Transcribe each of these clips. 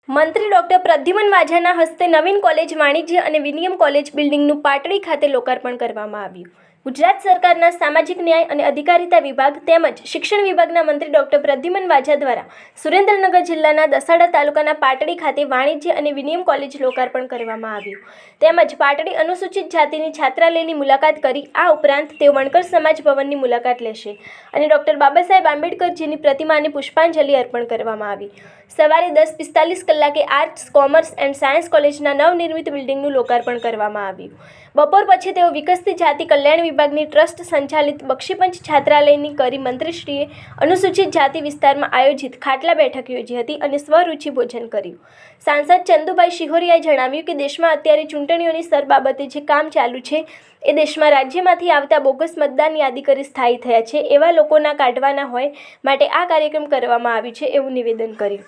મંત્રી ડોક્ટર પ્રદ્યુમન વાઝાના હસ્તે નવીન કોલેજ વાણિજ્ય અને વિનિમય કોલેજ બિલ્ડિંગનું પાટડી ખાતે લોકાર્પણ કરવામાં આવ્યું। ગુજરાત સરકારના સામાજિક ન્યાય અને અધિકારિતા વિભાગ તેમજ શિક્ષણ વિભાગના મંત્રી ડોક્ટર પ્રદ્યુમન વાઝા દ્વારા સુરેન્દ્રનગર જિલ્લાના દસાડા તાલુકાના પાટડી ખાતે વાણિજ્ય અને વિનિમય કોલેજ લોકાર્પણ કરવામાં આવ્યું। તેમજ પાટડી અનુસૂચિત જાતિની છાત્રાલયની મુલાકાત કરી આ ઉપરાંત તેઓ વણકર સમાજ ભવનની મુલાકાત લેશે અને ડોક્ટર બાબાસાહેબ આંબેડકરજીની પ્રતિમાને પુષ્પાંજલિ અર્પણ કરવામાં આવી। સવારે 10:45 કલાકે આર્ટ્સ, કોમર્સ એન્ડ સાયન્સ કોલેજના નવનિર્મિત બિલ્ડિંગનું લોકાર્પણ કરવામાં આવ્યું। બપોર પછી તેઓ વિકસતી જાતિ કલ્યાણ વિભાગની ટ્રસ્ટ સંચાલિત બક્ષીપંચ છાત્રાલયની કરી મંત્રીશ્રીએ અનુસૂચિત જાતિ વિસ્તારમાં આયોજિત ખાટલા બેઠક યોજી હતી અને સ્વરૂચિ ભોજન કર્યું। સાંસદ ચંદુભાઈ શિહોરિયાએ જણાવ્યું કે દેશમાં અત્યારે ચૂંટણીઓની સર બાબતે જે કામ ચાલુ છે એ દેશમાં રાજ્યમાંથી આવતા બોગસ મતદાન યાદી કરી સ્થાયી થયા છે એવા લોકોના કાઢવાના હોય માટે આ કાર્યક્રમ કરવામાં આવ્યું છે એવું નિવેદન કર્યું।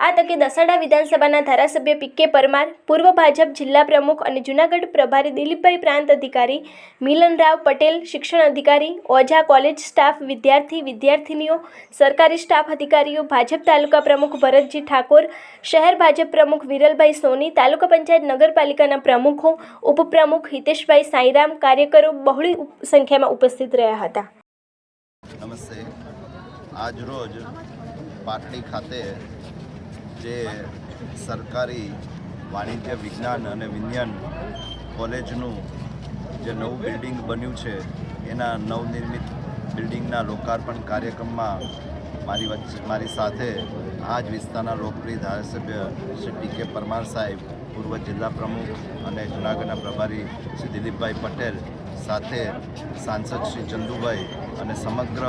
આ તકે દસાડા વિધાનસભાના ધારાસભ્ય પી.કે. પરમાર, પૂર્વ ભાજપ જિલ્લા પ્રમુખ અને જૂનાગઢ પ્રભારી દિલીપભાઈ, પ્રાંત અધિકારી મિલનરાવ પટેલ, શિક્ષણ અધિકારી, ઓઝા, કોલેજ સ્ટાફ, વિદ્યાર્થીનીઓ, સરકારી સ્ટાફ અધિકારીઓ, ભાજપ તાલુકા પ્રમુખ ભરતજી ઠાકોર, શહેર ભાજપ પ્રમુખ વિરલભાઈ સોની, તાલુકા પંચાયત નગરપાલિકાના પ્રમુખો, ઉપપ્રમુખ હિતેશભાઈ સાંઈરામ, કાર્યકરો બહોળી સંખ્યામાં ઉપસ્થિત રહ્યા હતા। નમસ્તે। આજ રોજ પાટડી ખાતે જે સરકારી વાણિજ્ય વિજ્ઞાન અને વિજ્ઞાન કોલેજનું જે નવું બિલ્ડિંગ બન્યું છે એના નવનિર્મિત બિલ્ડિંગના લોકાર્પણ કાર્યક્રમમાં મારી સાથે આ જ વિસ્તારના લોકપ્રિય ધારાસભ્ય શ્રી પી.કે. પરમાર સાહેબ, પૂર્વ જિલ્લા પ્રમુખ અને જૂનાગઢના પ્રભારી શ્રી દિલીપભાઈ પટેલ, સાથે સાંસદ શ્રી ચંદુભાઈ અને સમગ્ર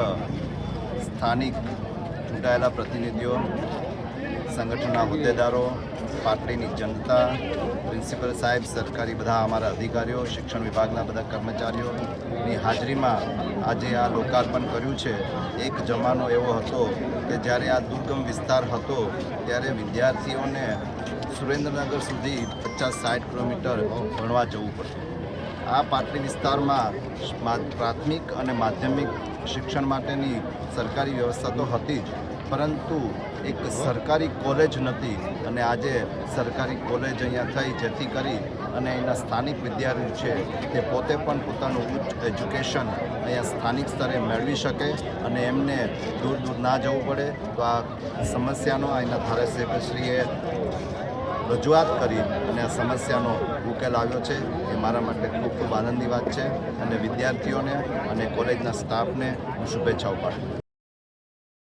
સ્થાનિક ચૂંટાયેલા પ્રતિનિધિઓ, સંગઠનના હોદ્દેદારો, પાટડીની જનતા, પ્રિન્સિપલ સાહેબ, સરકારી બધા અમારા અધિકારીઓ, શિક્ષણ વિભાગના બધા કર્મચારીઓની હાજરીમાં આજે આ લોકાર્પણ કર્યું છે। એક જમાનો એવો હતો કે જ્યારે આ દુર્ગમ વિસ્તાર હતો ત્યારે વિદ્યાર્થીઓને સુરેન્દ્રનગર સુધી 50-60 કિલોમીટર ભણવા જવું પડતું। આ પાટડી વિસ્તારમાં પ્રાથમિક અને માધ્યમિક શિક્ષણ માટેની સરકારી વ્યવસ્થા તો હતી જ, પરંતુ એક સરકારી કોલેજ નથી અને આજે સરકારી કોલેજ અહીંયા થઈ, જેથી કરી અને અહીંના સ્થાનિક વિદ્યાર્થીઓ છે તે પોતે પણ પોતાનું ઉચ્ચ એજ્યુકેશન અહીંયા સ્થાનિક સ્તરે મેળવી શકે અને એમને દૂર ના જવું પડે। તો આ સમસ્યાનો અહીંના ધારાસભ્યશ્રીએ રજૂઆત કરી અને આ સમસ્યાનો ઉકેલ આવ્યો છે એ મારા માટે ખૂબ ખૂબ આનંદની વાત છે અને વિદ્યાર્થીઓને અને કોલેજના સ્ટાફને હું શુભેચ્છાઓ પાઠવું છું।